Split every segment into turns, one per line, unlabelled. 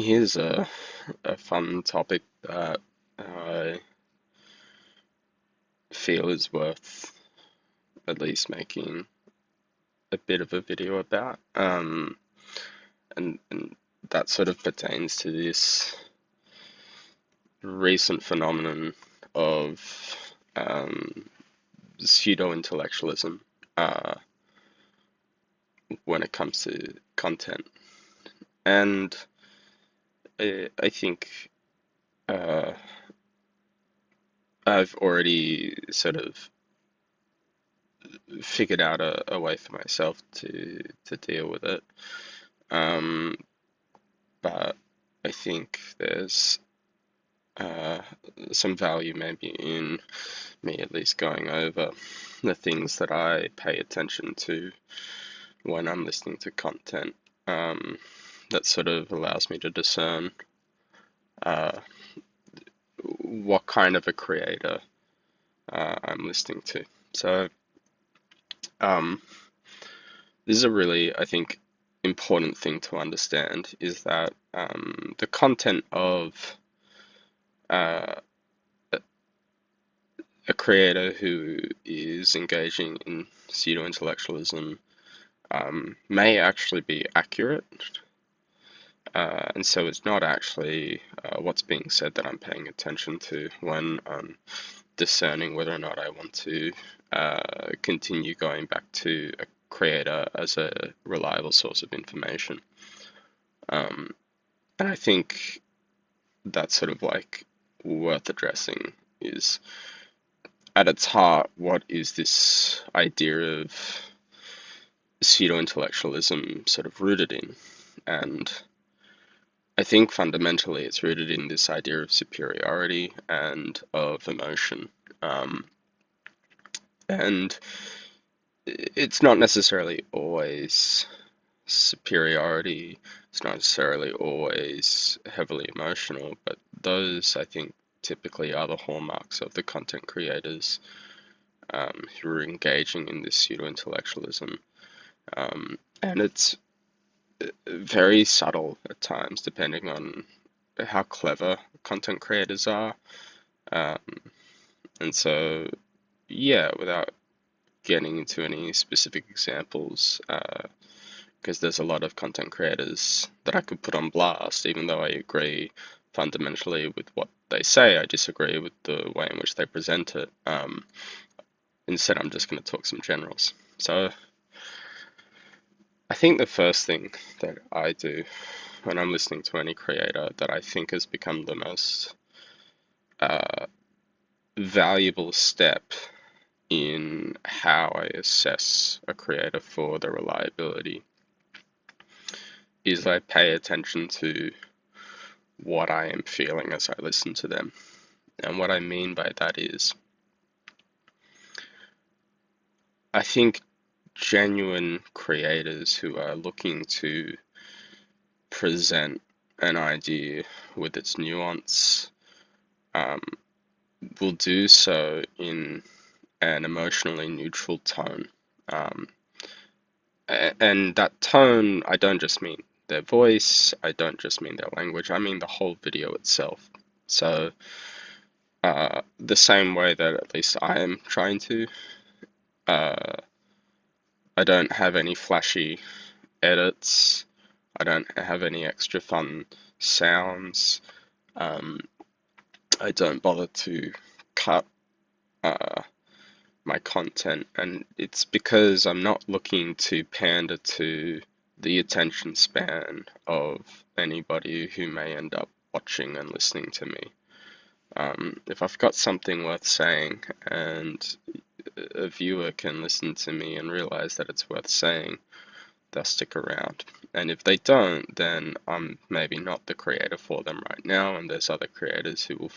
Here's a fun topic that I feel is worth at least making a bit of a video about. And that sort of pertains to this recent phenomenon of pseudo-intellectualism when it comes to content. And I think uh, I've already sort of figured out a way for myself to deal with it. Um, but I think there's uh, some value maybe in me at least going over the things that I pay attention to when I'm listening to content. That sort of allows me to discern uh, what kind of a creator I'm listening to. So, um, this is a really, I think, important thing to understand is that the content of uh, a creator who is engaging in pseudo-intellectualism may actually be accurate, and so it's not actually what's being said that I'm paying attention to when I'm discerning whether or not I want to continue going back to a creator as a reliable source of information. Um, and I think that's sort of like worth addressing is at its heart, what is this idea of pseudo-intellectualism sort of rooted in? And I think fundamentally it's rooted in this idea of superiority and of emotion. And it's not necessarily always superiority, it's not necessarily always heavily emotional, but those, I think, typically are the hallmarks of the content creators who are engaging in this pseudo-intellectualism. And it's very subtle at times, depending on how clever content creators are. Um, and so, yeah, without getting into any specific examples, because there's a lot of content creators that I could put on blast, even though I agree fundamentally with what they say, I disagree with the way in which they present it. Instead, I'm just going to talk some generals. So, I think the first thing that I do when I'm listening to any creator that I think has become the most uh, valuable step in how I assess a creator for their reliability is I pay attention to what I am feeling as I listen to them. And what I mean by that is, I think genuine creators who are looking to present an idea with its nuance um, will do so in an emotionally neutral tone. Um, and that tone, I don't just mean their voice, I don't just mean their language, I mean the whole video itself. So, the same way that at least I am trying to, uh, I don't have any flashy edits, I don't have any extra fun sounds, um, I don't bother to cut uh, my content, and it's because I'm not looking to pander to the attention span of anybody who may end up watching and listening to me. If I've got something worth saying and a viewer can listen to me and realize that it's worth saying, they'll stick around. And if they don't, then I'm maybe not the creator for them right now, and there's other creators who will,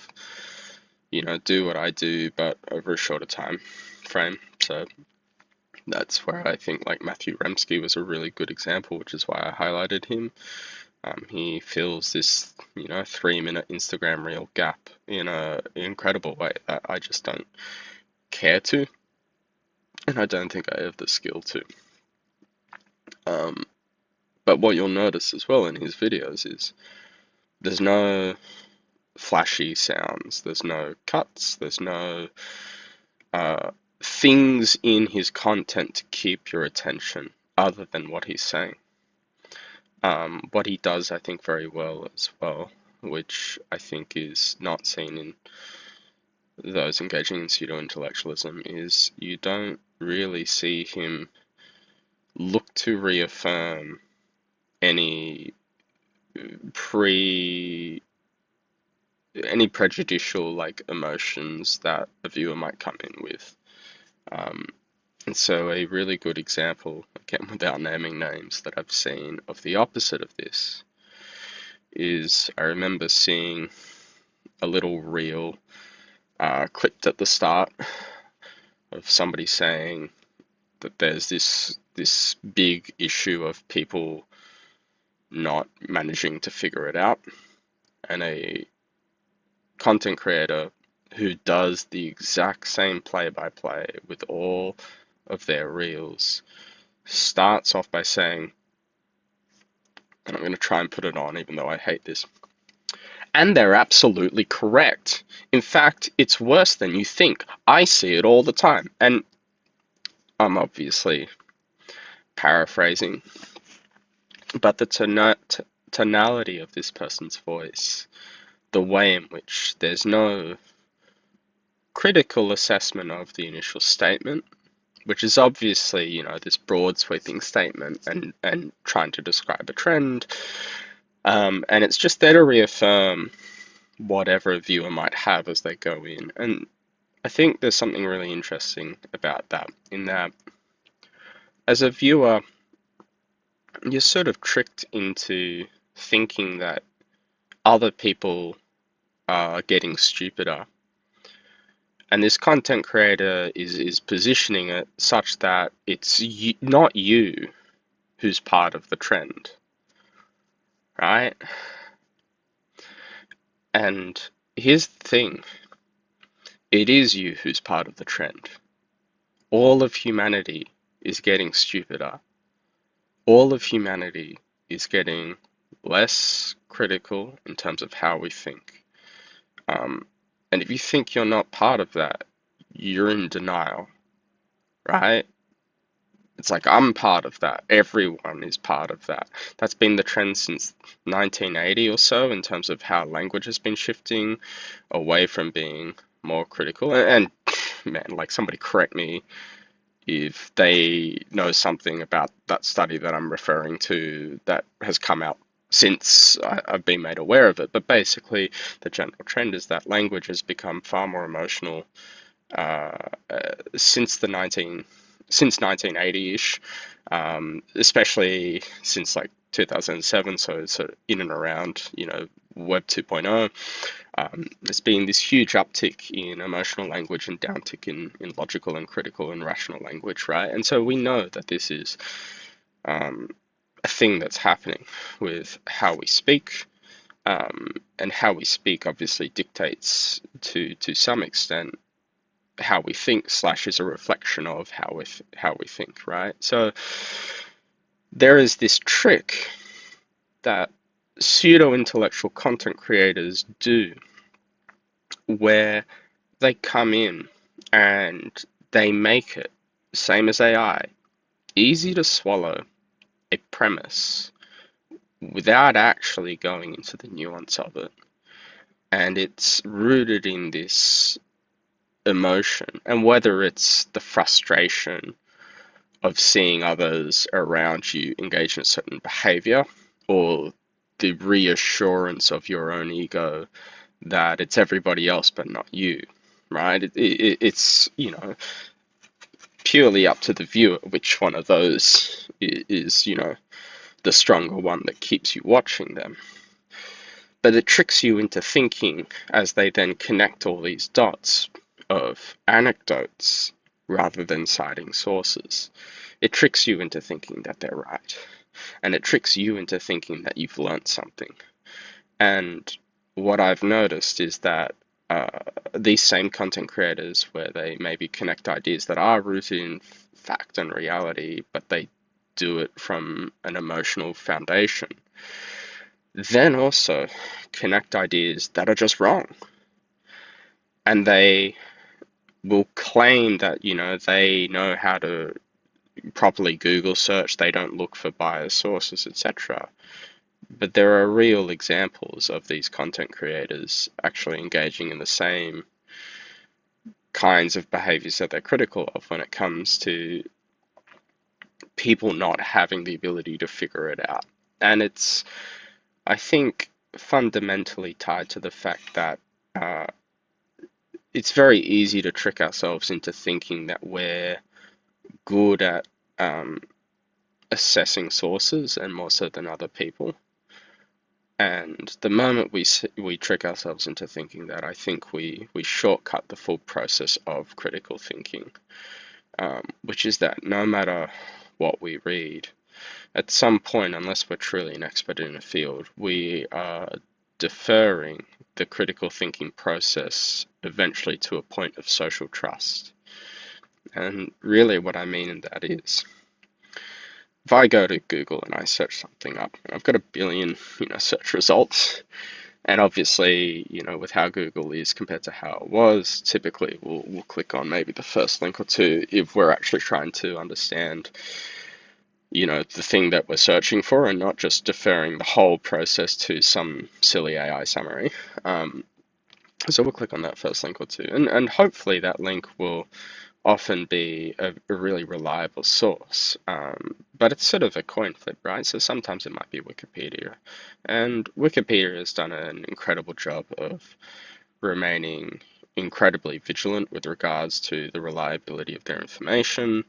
do what I do, but over a shorter time frame. So that's where I think like Matthew Remski was a really good example, which is why I highlighted him. He fills this, 3-minute Instagram reel gap in an incredible way that I just don't care to, and I don't think I have the skill to. But what you'll notice as well in his videos is there's no flashy sounds, there's no cuts, there's no things in his content to keep your attention other than what he's saying. What he does, I think, very well as well, which I think is not seen in those engaging in pseudo-intellectualism, is you don't really see him look to reaffirm any any prejudicial like emotions that a viewer might come in with. And so a really good example, again without naming names, that I've seen of the opposite of this is I remember seeing a little reel clipped at the start of somebody saying that there's this big issue of people not managing to figure it out, and a content creator who does the exact same play-by-play with all of their reels starts off by saying, and I'm going to try and put it on even though I hate this, and they're absolutely correct. In fact, it's worse than you think. I see it all the time. And I'm obviously paraphrasing, but the tonality of this person's voice, the way in which there's no critical assessment of the initial statement, which is obviously, this broad sweeping statement and trying to describe a trend, and it's just there to reaffirm whatever a viewer might have as they go in. And I think there's something really interesting about that, in that as a viewer, you're sort of tricked into thinking that other people are getting stupider. And this content creator is positioning it such that it's not you who's part of the trend, right? And here's the thing. It is you who's part of the trend. All of humanity is getting stupider. All of humanity is getting less critical in terms of how we think. And if you think you're not part of that, you're in denial, right? It's like, I'm part of that. Everyone is part of that. That's been the trend since 1980 or so in terms of how language has been shifting away from being more critical. And man, like, somebody correct me if they know something about that study that I'm referring to that has come out since I've been made aware of it. But basically, the general trend is that language has become far more emotional since 1980-ish, especially since like 2007. So in and around, Web 2.0. There's been this huge uptick in emotional language and downtick in logical and critical and rational language, right? And so we know that this is a thing that's happening with how we speak, and how we speak obviously dictates to some extent how we think / is a reflection of how we think, right? So there is this trick that pseudo-intellectual content creators do where they come in and they make it, same as AI, easy to swallow a premise without actually going into the nuance of it. And it's rooted in this emotion, and whether it's the frustration of seeing others around you engage in a certain behavior, or the reassurance of your own ego that it's everybody else but not you, right? It's purely up to the viewer which one of those is the stronger one that keeps you watching them. But it tricks you into thinking, as they then connect all these dots of anecdotes rather than citing sources. It tricks you into thinking that they're right. And it tricks you into thinking that you've learned something. And what I've noticed is that these same content creators, where they maybe connect ideas that are rooted in fact and reality, but they do it from an emotional foundation, then also connect ideas that are just wrong. And they will claim that, they know how to properly Google search, they don't look for biased sources, etc. But there are real examples of these content creators actually engaging in the same kinds of behaviors that they're critical of when it comes to people not having the ability to figure it out. And it's, I think, fundamentally tied to the fact that uh, it's very easy to trick ourselves into thinking that we're good at um, assessing sources and more so than other people. And the moment we trick ourselves into thinking that, I think we shortcut the full process of critical thinking, which is that no matter what we read, at some point, unless we're truly an expert in a field, we are deferring the critical thinking process eventually to a point of social trust. And really, what I mean in that is, if I go to Google and I search something up, I've got a billion, search results. And obviously, with how Google is compared to how it was, typically we'll click on maybe the first link or two if we're actually trying to understand, the thing that we're searching for and not just deferring the whole process to some silly AI summary. So we'll click on that first link or two, and hopefully that link will often be a really reliable source. But it's sort of a coin flip, right? So sometimes it might be Wikipedia. And Wikipedia has done an incredible job of remaining incredibly vigilant with regards to the reliability of their information.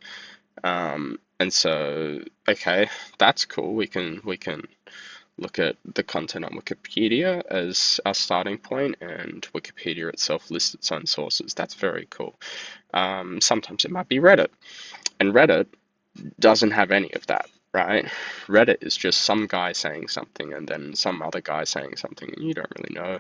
And so, okay, that's cool. We can look at the content on Wikipedia as our starting point, and Wikipedia itself lists its own sources. That's very cool. Sometimes it might be Reddit, and Reddit doesn't have any of that, right? Reddit is just some guy saying something and then some other guy saying something, and you don't really know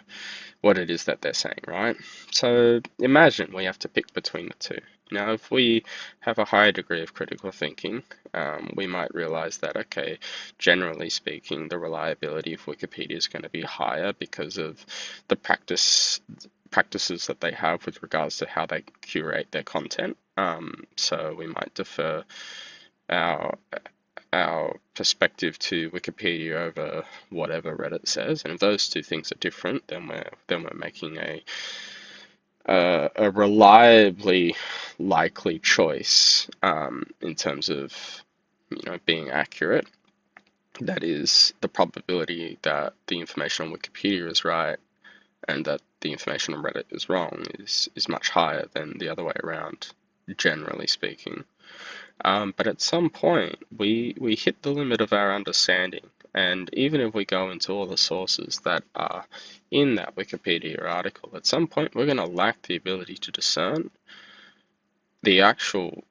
what it is that they're saying, right? So imagine we have to pick between the two. Now, if we have a higher degree of critical thinking, we might realize that, okay, generally speaking, the reliability of Wikipedia is going to be higher because of the practices that they have with regards to how they curate their content. So we might defer our our perspective to Wikipedia over whatever Reddit says, and if those two things are different, then we're making a reliably likely choice in terms of being accurate. That is, the probability that the information on Wikipedia is right and that the information on Reddit is wrong is much higher than the other way around, generally speaking. But at some point, we hit the limit of our understanding, and even if we go into all the sources that are in that Wikipedia article, at some point we're going to lack the ability to discern the actual,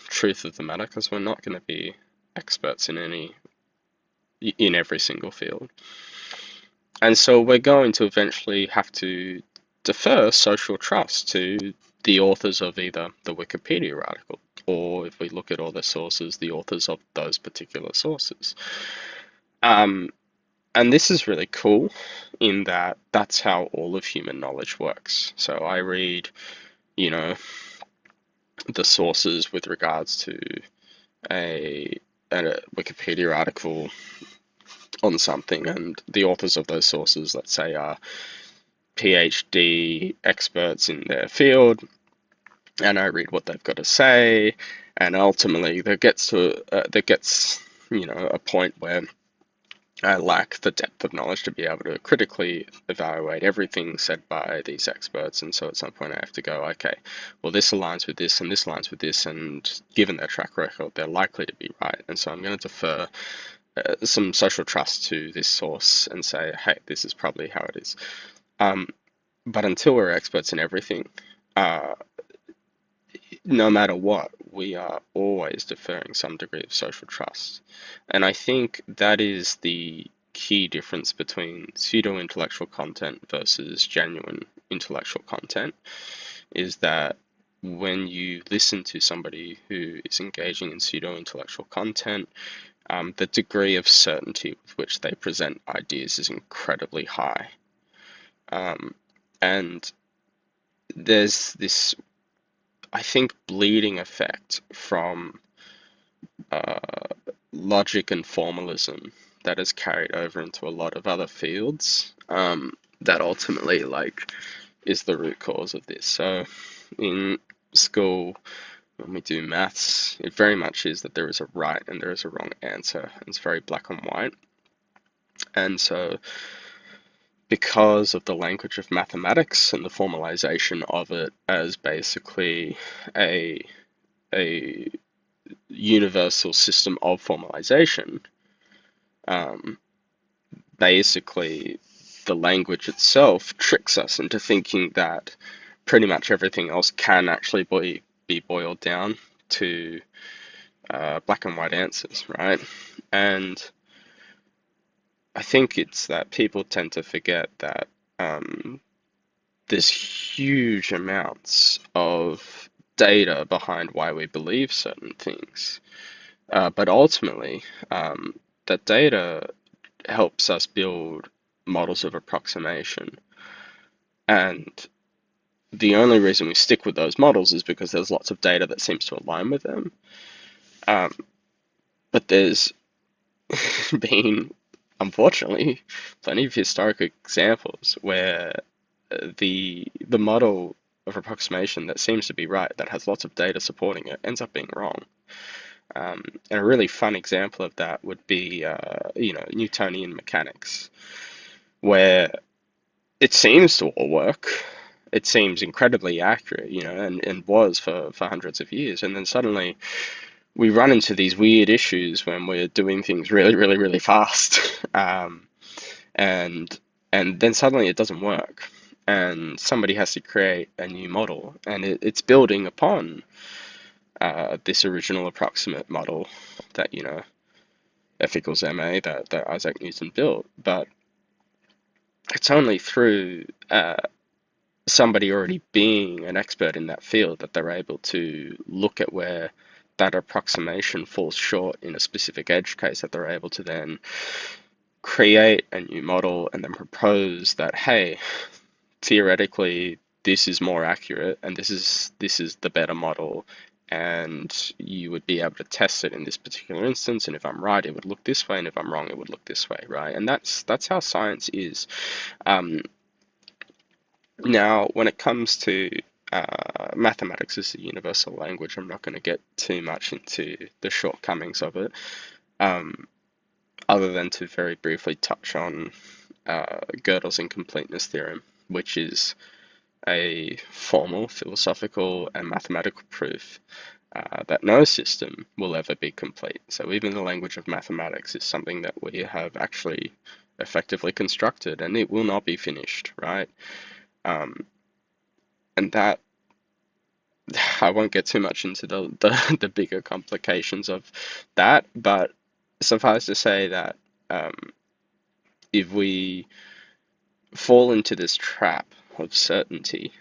truth of the matter, because we're not going to be experts in every single field. And so we're going to eventually have to defer social trust to the authors of either the Wikipedia article, or if we look at all the sources, the authors of those particular sources. And this is really cool in that that's how all of human knowledge works. So I read, the sources with regards to a Wikipedia article on something, and the authors of those sources, let's say, are PhD experts in their field, and I read what they've got to say, and ultimately there gets a point where I lack the depth of knowledge to be able to critically evaluate everything said by these experts, and so at some point I have to go, okay, well, this aligns with this and this aligns with this, and given their track record, they're likely to be right, and so I'm going to defer some social trust to this source and say, hey, this is probably how it is. But until we're experts in everything, no matter what, we are always deferring some degree of social trust. And I think that is the key difference between pseudo-intellectual content versus genuine intellectual content, is that when you listen to somebody who is engaging in pseudo-intellectual content, The degree of certainty with which they present ideas is incredibly high. And there's this, I think, bleeding effect from uh, logic and formalism that is carried over into a lot of other fields, that ultimately is the root cause of this. So in school, when we do maths, it very much is that there is a right and there is a wrong answer. It's very black and white. And so because of the language of mathematics and the formalization of it as basically a a universal system of formalization, um, basically the language itself tricks us into thinking that pretty much everything else can actually be boiled down to black and white answers, right? And I think it's that people tend to forget that there's huge amounts of data behind why we believe certain things. But ultimately, that data helps us build models of approximation. And the only reason we stick with those models is because there's lots of data that seems to align with them. But there's been, unfortunately, plenty of historic examples where the model of approximation that seems to be right, that has lots of data supporting it, ends up being wrong. And a really fun example of that would be, Newtonian mechanics, where it seems to all work. It seems incredibly accurate, and was for hundreds of years. And then suddenly we run into these weird issues when we're doing things really, really, really fast. And and then suddenly it doesn't work. And somebody has to create a new model, and it's building upon this original approximate model that, F equals ma, that Isaac Newton built. But it's only through somebody already being an expert in that field that they're able to look at where that approximation falls short in a specific edge case, that they're able to then create a new model and then propose that, hey, theoretically this is more accurate and this is the better model, and you would be able to test it in this particular instance, and if I'm right it would look this way, and if I'm wrong it would look this way, right? And that's how science is. Now, when it comes to mathematics as a universal language, I'm not going to get too much into the shortcomings of it, other than to very briefly touch on Gödel's incompleteness theorem, which is a formal, philosophical, and mathematical proof that no system will ever be complete. So even the language of mathematics is something that we have actually effectively constructed, and it will not be finished, right? And that, I won't get too much into the bigger complications of that, but suffice to say that if we fall into this trap of certainty,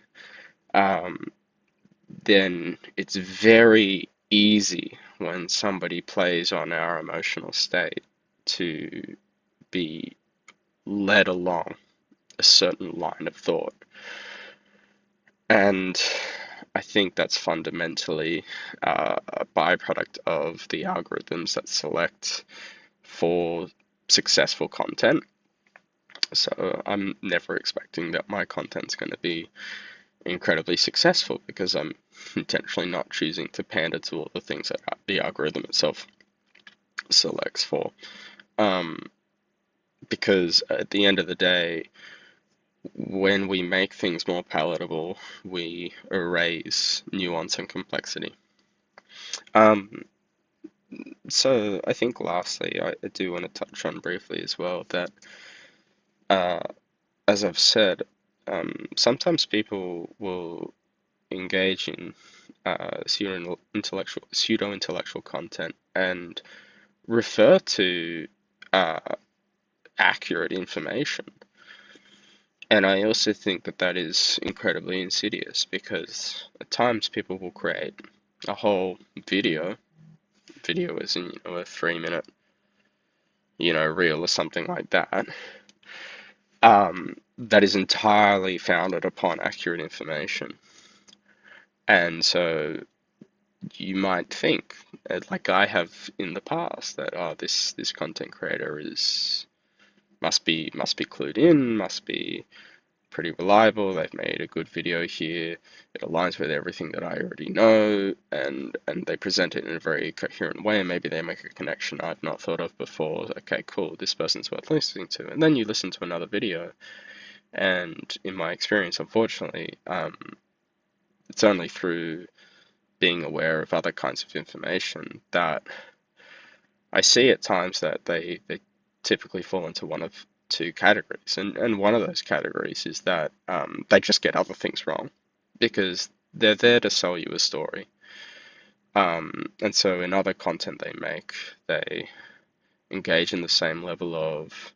then it's very easy when somebody plays on our emotional state to be led along a certain line of thought. And I think that's fundamentally a byproduct of the algorithms that select for successful content. So I'm never expecting that my content's going to be incredibly successful, because I'm intentionally not choosing to pander to all the things that the algorithm itself selects for. Because at the end of the day, when we make things more palatable, we erase nuance and complexity. So I think lastly, I do want to touch on briefly as well that, as I've said, sometimes people will engage in pseudo-intellectual content and refer to accurate information. And I also think that that is incredibly insidious, because at times people will create a whole video as in, a 3-minute reel or something like that, that is entirely founded upon accurate information. And so you might think, like I have in the past, that this content creator must be clued in, must be pretty reliable. They've made a good video here. It aligns with everything that I already know, and they present it in a very coherent way. And maybe they make a connection I've not thought of before. Okay, cool, this person's worth listening to. And then you listen to another video, and in my experience, unfortunately, it's only through being aware of other kinds of information that I see at times that they typically fall into one of two categories. And one of those categories is that they just get other things wrong because they're there to sell you a story. And so in other content they make, they engage in the same level of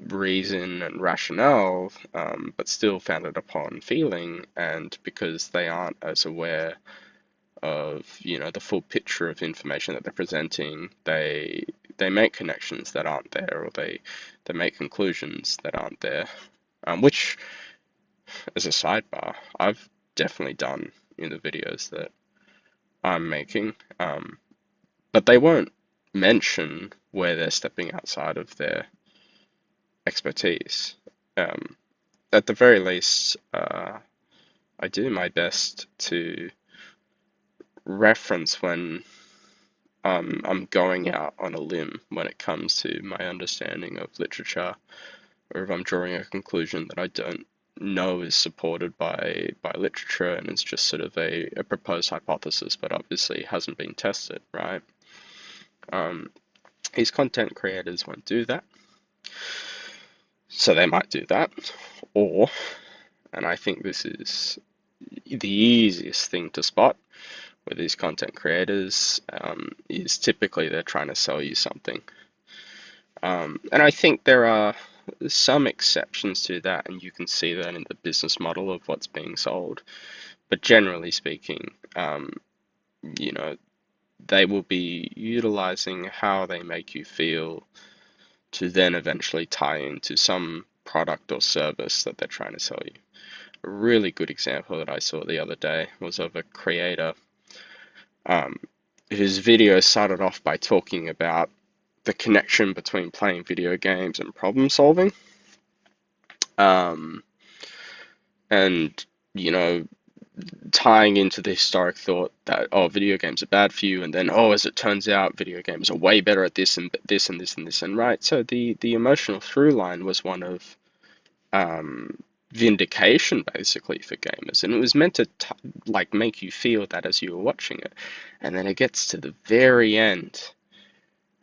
reason and rationale, but still founded upon feeling. And because they aren't as aware of the full picture of information that they're presenting, they make connections that aren't there, or they make conclusions that aren't there, which, as a sidebar, I've definitely done in the videos that I'm making, but they won't mention where they're stepping outside of their expertise. At the very least, I do my best to reference when I'm going out on a limb when it comes to my understanding of literature, or if I'm drawing a conclusion that I don't know is supported by literature and it's just sort of a proposed hypothesis, but obviously hasn't been tested, right? These content creators won't do that, so they might do that, or, and I think this is the easiest thing to spot with these content creators, is typically they're trying to sell you something. And I think there are some exceptions to that, and you can see that in the business model of what's being sold. But generally speaking, they will be utilizing how they make you feel to then eventually tie into some product or service that they're trying to sell you. A really good example that I saw the other day was of a creator whose video started off by talking about the connection between playing video games and problem solving. And, tying into the historic thought that, oh, video games are bad for you, and then, oh, as it turns out, video games are way better at this and this and this and this, and right. So the emotional through line was one of vindication, basically, for gamers, and it was meant to make you feel that as you were watching it. And then it gets to the very end,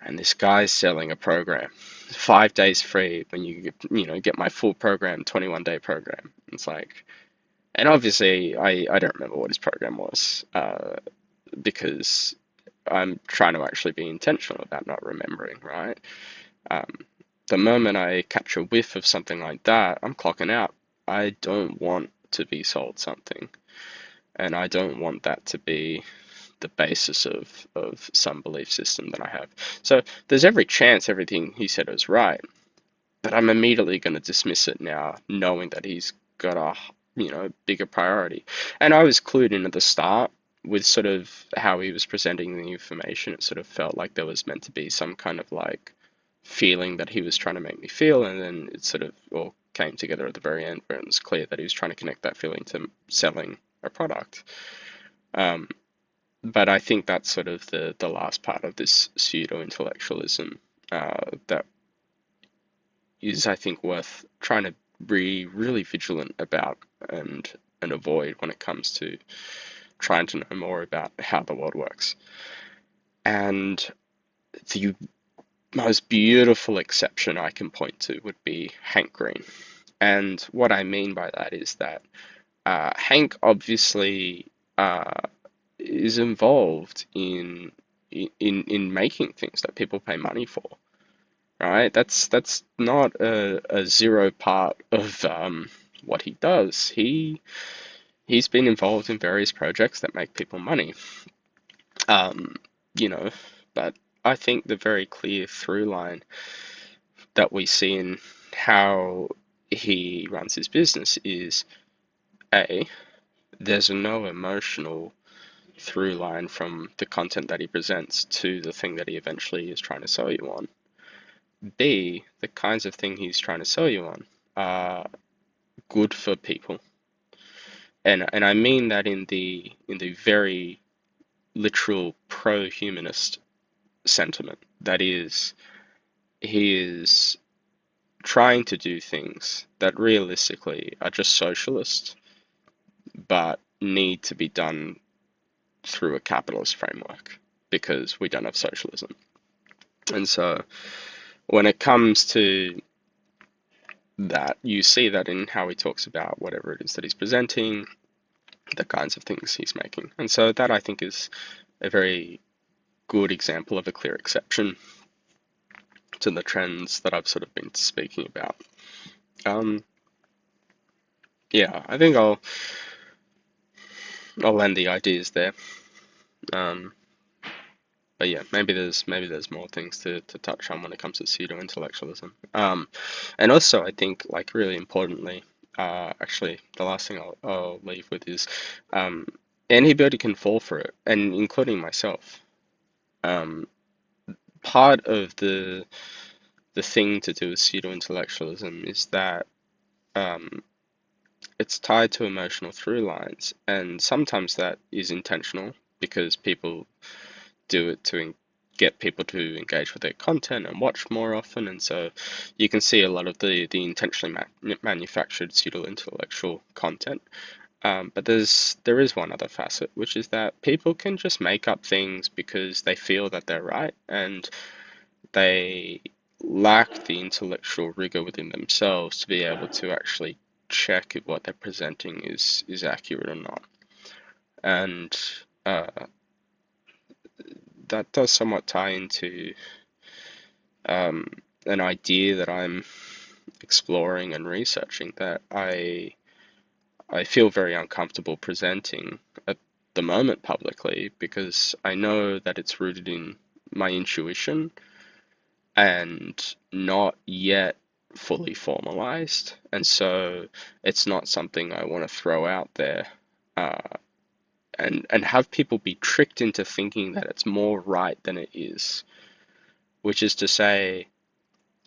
and this guy's selling a program, 5 days free when you get my full program, 21-day program. It's like, and obviously I don't remember what his program was, because I'm trying to actually be intentional about not remembering, right? The moment I catch a whiff of something like that, I'm clocking out. I don't want to be sold something, and I don't want that to be the basis of some belief system that I have. So there's every chance everything he said was right, but I'm immediately going to dismiss it now, knowing that he's got a bigger priority. And I was clued in at the start with sort of how he was presenting the information. It sort of felt like there was meant to be some kind of like feeling that he was trying to make me feel, and then it sort of all came together at the very end where it was clear that he was trying to connect that feeling to selling a product. But I think that's sort of the last part of this pseudo-intellectualism that is, I think, worth trying to be really vigilant about and avoid when it comes to trying to know more about how the world works. And the most beautiful exception I can point to would be Hank Green. And what I mean by that is that Hank obviously is involved in making things that people pay money for, right? That's not a zero part of what he does. He's been involved in various projects that make people money, but I think the very clear through line that we see in how he runs his business is A, there's no emotional through line from the content that he presents to the thing that he eventually is trying to sell you on. B, the kinds of thing he's trying to sell you on are good for people. And I mean that in the very literal pro-humanist sentiment. That is, he is trying to do things that realistically are just socialist, but need to be done through a capitalist framework because we don't have socialism. And so when it comes to that, you see that in how he talks about whatever it is that he's presenting, the kinds of things he's making. And so that I think is a very good example of a clear exception to the trends that I've sort of been speaking about. Yeah, I think I'll end the ideas there. Um, but yeah, maybe there's more things to touch on when it comes to pseudo-intellectualism. And also I think like really importantly, actually the last thing I'll leave with is um, anybody can fall for it, and including myself. Um, Part of the thing to do with pseudo-intellectualism is that um, it's tied to emotional through lines, and sometimes that is intentional because people do it to get people to engage with their content and watch more often, and so you can see a lot of the intentionally manufactured pseudo-intellectual content. But there is one other facet, which is that people can just make up things because they feel that they're right, and they lack the intellectual rigor within themselves to be able to actually check if what they're presenting is accurate or not. And uh, that does somewhat tie into um, an idea that I'm exploring and researching that I feel very uncomfortable presenting at the moment publicly because I know that it's rooted in my intuition and not yet fully formalized, and so it's not something I want to throw out there uh, and have people be tricked into thinking that it's more right than it is, which is to say,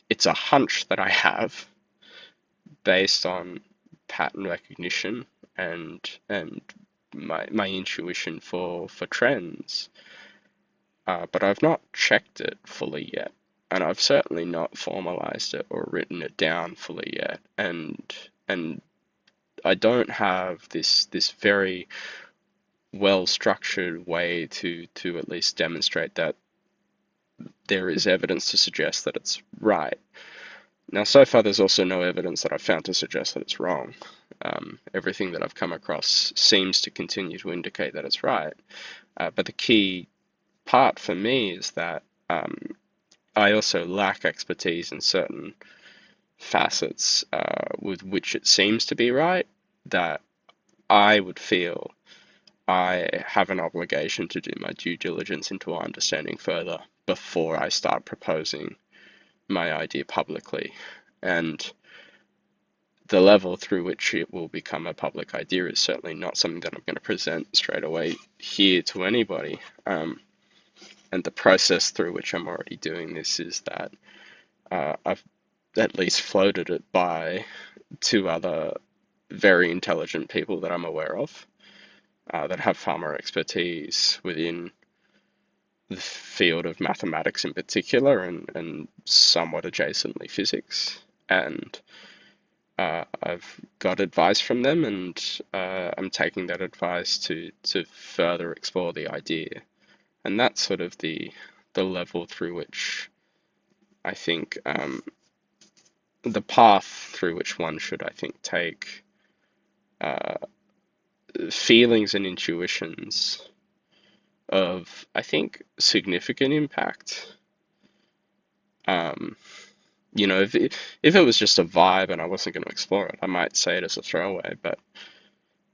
it's a hunch that I have based on pattern recognition and my intuition for trends, but I've not checked it fully yet. And I've certainly not formalized it or written it down fully yet. And I don't have this very well structured way to at least demonstrate that there is evidence to suggest that it's right. Now, so far, there's also no evidence that I've found to suggest that it's wrong. Everything that I've come across seems to continue to indicate that it's right. But the key part for me is that I also lack expertise in certain facets with which it seems to be right, that I would feel I have an obligation to do my due diligence into understanding further before I start proposing my idea publicly. And the level through which it will become a public idea is certainly not something that I'm going to present straight away here to anybody. And the process through which I'm already doing this is that I've at least floated it by two other very intelligent people that I'm aware of that have far more expertise within the field of mathematics in particular and somewhat adjacently physics. And I've got advice from them, and I'm taking that advice to further explore the idea. And that's sort of the level through which I think the path through which one should, I think, take uh, feelings and intuitions of, I think, significant impact. Um, if it was just a vibe and I wasn't going to explore it, I might say it as a throwaway, but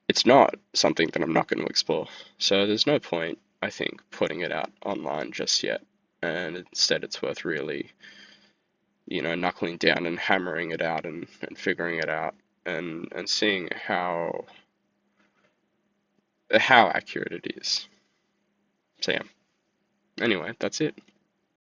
it's not something that I'm not going to explore. So there's no point, I think, putting it out online just yet. and instead it's worth really, knuckling down and hammering it out and figuring it out and seeing how accurate it is. So yeah. Anyway, that's it.